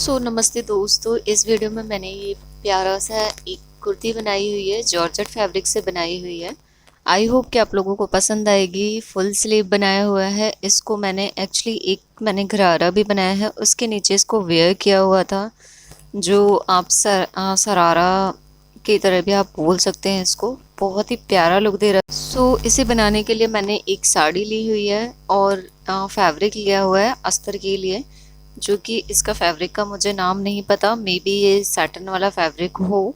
नमस्ते दोस्तों। इस वीडियो में मैंने ये प्यारा सा एक कुर्ती बनाई हुई है, जॉर्जेट फैब्रिक से बनाई हुई है। आई होप कि आप लोगों को पसंद आएगी। फुल स्लीव बनाया हुआ है। इसको मैंने एक्चुअली मैंने घरारा भी बनाया है, उसके नीचे इसको वेयर किया हुआ था, जो आप सरारा की तरह भी आप बोल सकते हैं। इसको बहुत ही प्यारा लुक दे रहा है। इसे बनाने के लिए मैंने एक साड़ी ली हुई है और फैब्रिक लिया हुआ है अस्तर के लिए, जो कि इसका फैब्रिक का मुझे नाम नहीं पता, मे बी ये सैटन वाला फैब्रिक हो।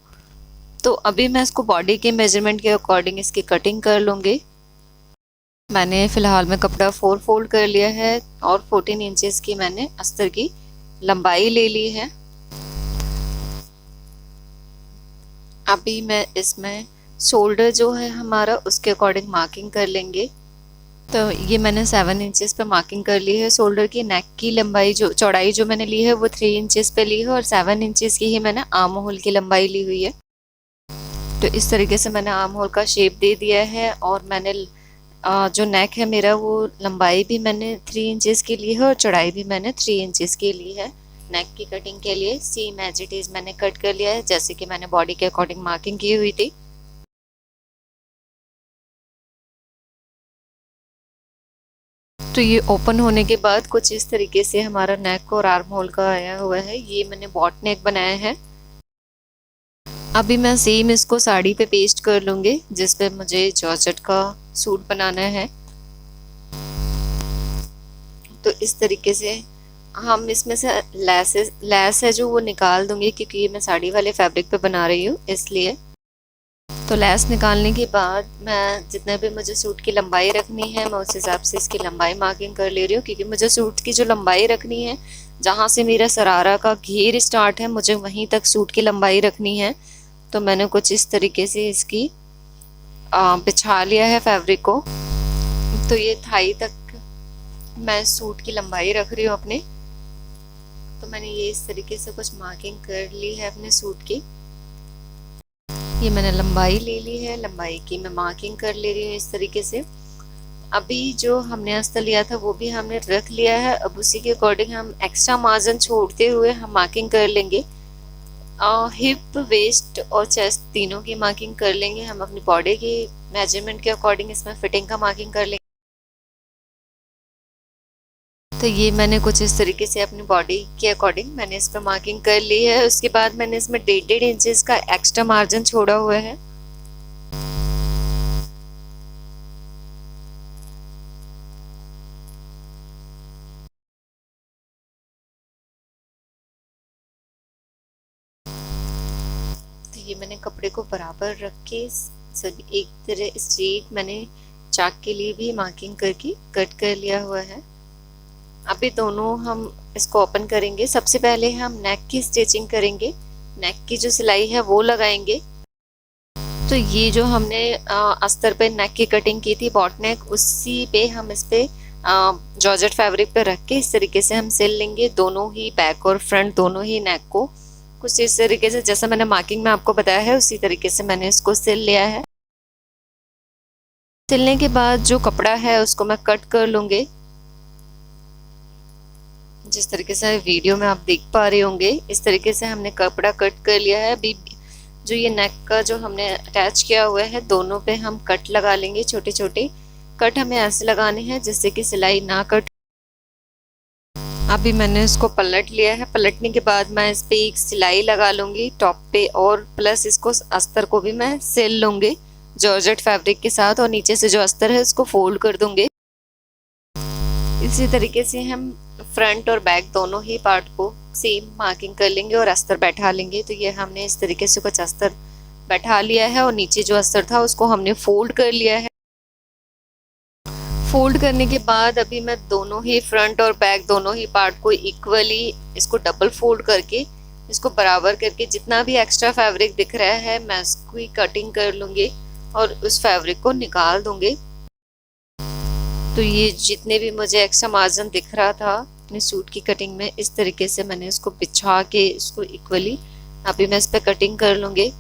तो अभी मैं इसको बॉडी के मेजरमेंट के अकॉर्डिंग इसकी कटिंग कर लूँगी। मैंने फ़िलहाल में कपड़ा 4 फोल्ड कर लिया है और 14 इंचेस की मैंने अस्तर की लंबाई ले ली है। अभी मैं इसमें शोल्डर जो है हमारा, उसके अकॉर्डिंग मार्किंग कर लेंगे। तो ये मैंने 7 इंचेस पे मार्किंग कर ली है शोल्डर की। नेक की लंबाई जो चौड़ाई जो मैंने ली है वो 3 इंचेस पे ली है और 7 इंचेस की ही मैंने आर्म होल की लंबाई ली हुई है। तो इस तरीके से मैंने आर्म होल का शेप दे दिया है और मैंने जो नेक है मेरा, वो लंबाई भी मैंने 3 इंचेस की ली है और चौड़ाई भी मैंने 3 इंचेस की ली है। नेक की कटिंग के लिए सेम एज इट इज़ मैंने कट कर लिया है, जैसे कि मैंने बॉडी के अकॉर्डिंग मार्किंग की हुई थी। तो ये ओपन होने के बाद कुछ इस तरीके से हमारा नेक और आर्म होल का आया हुआ है। ये मैंने बॉट नेक बनाया है। अभी मैं सेम इसको साड़ी पे पेस्ट कर लूँगी, जिस पे मुझे जॉर्जेट का सूट बनाना है। तो इस तरीके से हम इसमें से लेस है जो वो निकाल दूंगी, क्योंकि ये मैं साड़ी वाले फैब्रिक पे बना रही हूँ इसलिए। तो लेस निकालने के बाद मैं जितने भी मुझे सूट की लंबाई रखनी है, मैं उस हिसाब से इसकी लंबाई मार्किंग कर ले रही हूँ, क्योंकि मुझे सूट की जो लंबाई रखनी है, जहाँ से मेरा सरारा का घेर स्टार्ट है, मुझे वहीं तक सूट की लंबाई रखनी है। तो मैंने कुछ इस तरीके से इसकी बिछा लिया है फैब्रिक को। तो ये थाई तक मैं सूट की लंबाई रख रही हूँ अपने। तो मैंने ये इस तरीके से कुछ मार्किंग कर ली है अपने सूट की। ये मैंने लंबाई ले ली है, लंबाई की मैं मार्किंग कर ले रही हूँ इस तरीके से। अभी जो हमने अस्तर लिया था वो भी हमने रख लिया है। अब उसी के अकॉर्डिंग हम एक्स्ट्रा मार्जिन छोड़ते हुए हम मार्किंग कर लेंगे। हिप, वेस्ट और चेस्ट तीनों की मार्किंग कर लेंगे हम अपनी बॉडी की मेजरमेंट के अकॉर्डिंग। इसमें फिटिंग का मार्किंग कर लेंगे। तो ये मैंने कुछ इस तरीके से अपनी बॉडी के अकॉर्डिंग मैंने इस पर मार्किंग कर ली है। उसके बाद मैंने इसमें 1.5 इंचेस का एक्स्ट्रा मार्जिन छोड़ा हुआ है। तो ये मैंने कपड़े को बराबर रख के सभी एक तरह स्ट्रेट मैंने चाक के लिए भी मार्किंग करके कट कर लिया हुआ है। अभी दोनों हम इसको ओपन करेंगे। सबसे पहले हम नेक की स्टिचिंग करेंगे। नेक की जो सिलाई है वो लगाएंगे। तो ये जो हमने अस्तर पे नेक की कटिंग की थी, बॉट नेक, उसी पे हम इस पे जॉर्जेट फैब्रिक पे रख के इस तरीके से हम सिल लेंगे दोनों ही बैक और फ्रंट दोनों ही नेक को। कुछ इस तरीके से जैसा मैंने मार्किंग में आपको बताया है, उसी तरीके से मैंने इसको सिल लिया है। सिलने के बाद जो कपड़ा है उसको मैं कट कर लूंगी। जिस तरीके से वीडियो में आप देख पा रहे होंगे, इस तरीके से हमने कपड़ा कट कर लिया है। अभी जो ये नेक का जो हमने अटैच किया हुआ है, दोनों पे हम कट लगा लेंगे। छोटे छोटे कट हमें ऐसे लगाने हैं जिससे कि सिलाई ना कट। अभी मैंने इसको पलट लिया है। पलटने के बाद मैं इस पे एक सिलाई लगा लूंगी टॉप पे, और प्लस इसको अस्तर को भी मैं सिल लूंगी जॉर्जेट फैब्रिक के साथ, और नीचे से जो अस्तर है उसको फोल्ड कर दूंगी। इसी तरीके से हम फ्रंट और बैक दोनों ही पार्ट को सेम मार्किंग कर लेंगे और अस्तर बैठा लेंगे। तो ये हमने इस तरीके से कुछ अस्तर बैठा लिया है और नीचे जो अस्तर था उसको हमने फोल्ड कर लिया है। फोल्ड करने के बाद अभी मैं दोनों ही फ्रंट और बैक दोनों ही पार्ट को इक्वली इसको डबल फोल्ड करके, इसको बराबर करके, जितना भी एक्स्ट्रा फैब्रिक दिख रहा है मैं इसकी कटिंग कर लूँगी और उस फैब्रिक को निकाल दूँगी। तो ये जितने भी मुझे एक्स्ट्रा मार्जिन दिख रहा था अपने सूट की कटिंग में, इस तरीके से मैंने इसको बिछा के इसको इक्वली अभी मैं इस पर कटिंग कर लूँगी।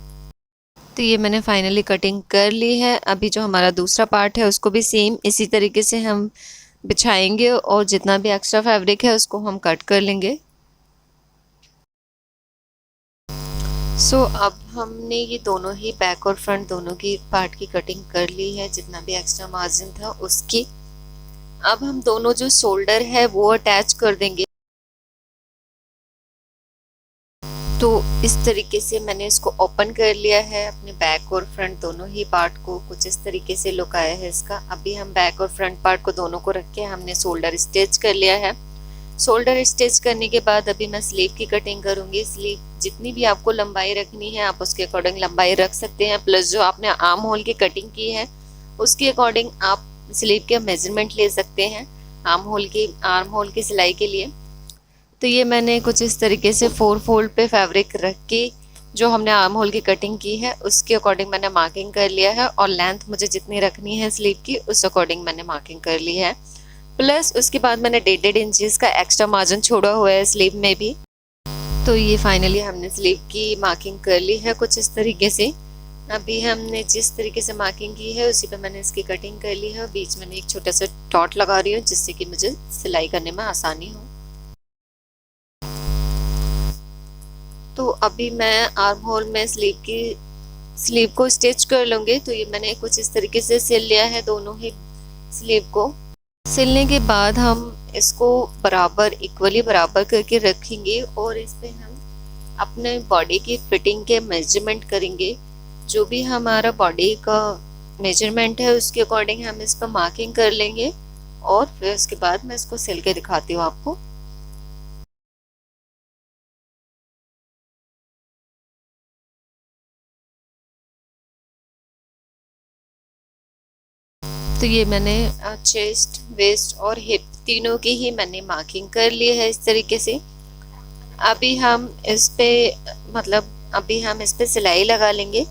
तो ये मैंने फाइनली कटिंग कर ली है। अभी जो हमारा दूसरा पार्ट है उसको भी सेम इसी तरीके से हम बिछाएंगे और जितना भी एक्स्ट्रा फैब्रिक है उसको हम कट कर लेंगे। अब हमने ये दोनों ही बैक और फ्रंट दोनों की पार्ट की कटिंग कर ली है, जितना भी एक्स्ट्रा मार्जिन था उसकी। अब हम दोनों जो शोल्डर है वो अटैच कर देंगे। तो इस तरीके से मैंने इसको ओपन कर लिया है, अपने बैक और फ्रंट दोनों ही पार्ट को कुछ इस तरीके से लुक आया है इसका। अभी हम बैक और फ्रंट पार्ट को दोनों को रख के हमने शोल्डर स्टिच कर लिया है। शोल्डर स्टिच करने के बाद अभी मैं स्लीव की कटिंग करूंगी। स्लीव जितनी भी आपको लंबाई रखनी है आप उसके अकॉर्डिंग लंबाई रख सकते हैं, प्लस जो आपने आर्म होल की कटिंग की है उसके अकॉर्डिंग आप स्लीव के मेजरमेंट ले सकते हैं आर्म होल की सिलाई के लिए। तो ये मैंने कुछ इस तरीके से 4 फोल्ड पे फैब्रिक रख के जो हमने आर्म होल की कटिंग की है उसके अकॉर्डिंग मैंने मार्किंग कर लिया है, और लेंथ मुझे जितनी रखनी है स्लीव की उस अकॉर्डिंग मैंने मार्किंग कर ली है। प्लस उसके बाद मैंने 1.5 इंचेस का एक्स्ट्रा मार्जिन छोड़ा हुआ है स्लीव में भी। तो ये फाइनली हमने स्लीव की मार्किंग कर ली है कुछ इस तरीके से। अभी हमने जिस तरीके से मार्किंग की है उसी पे मैंने इसकी कटिंग कर ली है, और बीच में एक छोटा सा डॉट लगा रही हूँ जिससे कि मुझे सिलाई करने में आसानी हो। तो अभी मैं आर्म होल में स्लीव को स्टिच कर लूँगी। तो ये मैंने कुछ इस तरीके से सिल लिया है दोनों ही स्लीव को। सिलने के बाद हम इसको बराबर इक्वली बराबर करके रखेंगे, और इस पे हम अपने बॉडी की फिटिंग के मेजरमेंट करेंगे। जो भी हमारा बॉडी का मेजरमेंट है उसके अकॉर्डिंग हम इस पर मार्किंग कर लेंगे, और फिर उसके बाद मैं इसको सिल के दिखाती हूँ आपको। तो ये मैंने चेस्ट, वेस्ट और हिप तीनों की ही मैंने मार्किंग कर ली है इस तरीके से। अभी हम इस पे अभी हम इस पे सिलाई लगा लेंगे।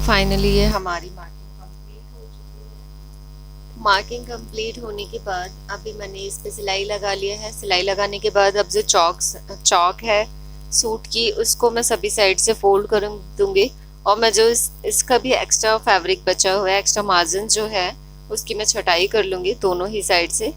फाइनली ये हमारी मार्किंग कंप्लीट होने के बाद अभी मैंने इस पे सिलाई लगा लिया है। सिलाई लगाने के बाद अब जो चौक है सूट की उसको मैं सभी साइड से फोल्ड कर दूंगी, और मैं जो इसका भी एक्स्ट्रा फैब्रिक बचा हुआ है, एक्स्ट्रा मार्जिन जो है उसकी मैं छटाई कर लूंगी दोनों ही साइड से।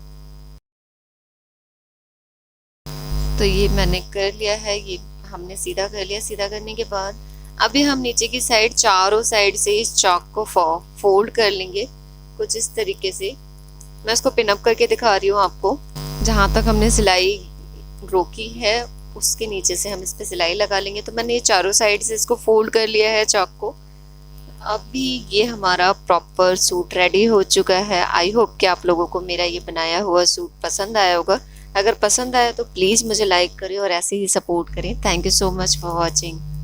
तो ये मैंने कर लिया है, ये हमने सीधा कर लिया। सीधा करने के बाद अभी हम नीचे की साइड चारों साइड से इस चौक को फोल्ड कर लेंगे कुछ इस तरीके से। मैं इसको पिन अप करके दिखा रही हूँ आपको। जहाँ तक हमने सिलाई रोकी है उसके नीचे से हम इस पे सिलाई लगा लेंगे। तो मैंने ये चारों साइड से इसको फोल्ड कर लिया है चौक को। अभी ये हमारा प्रॉपर सूट रेडी हो चुका है। आई होप कि आप लोगों को मेरा ये बनाया हुआ सूट पसंद आया होगा। अगर पसंद आया तो प्लीज़ मुझे लाइक करें और ऐसे ही सपोर्ट करें। Thank you so much for watching.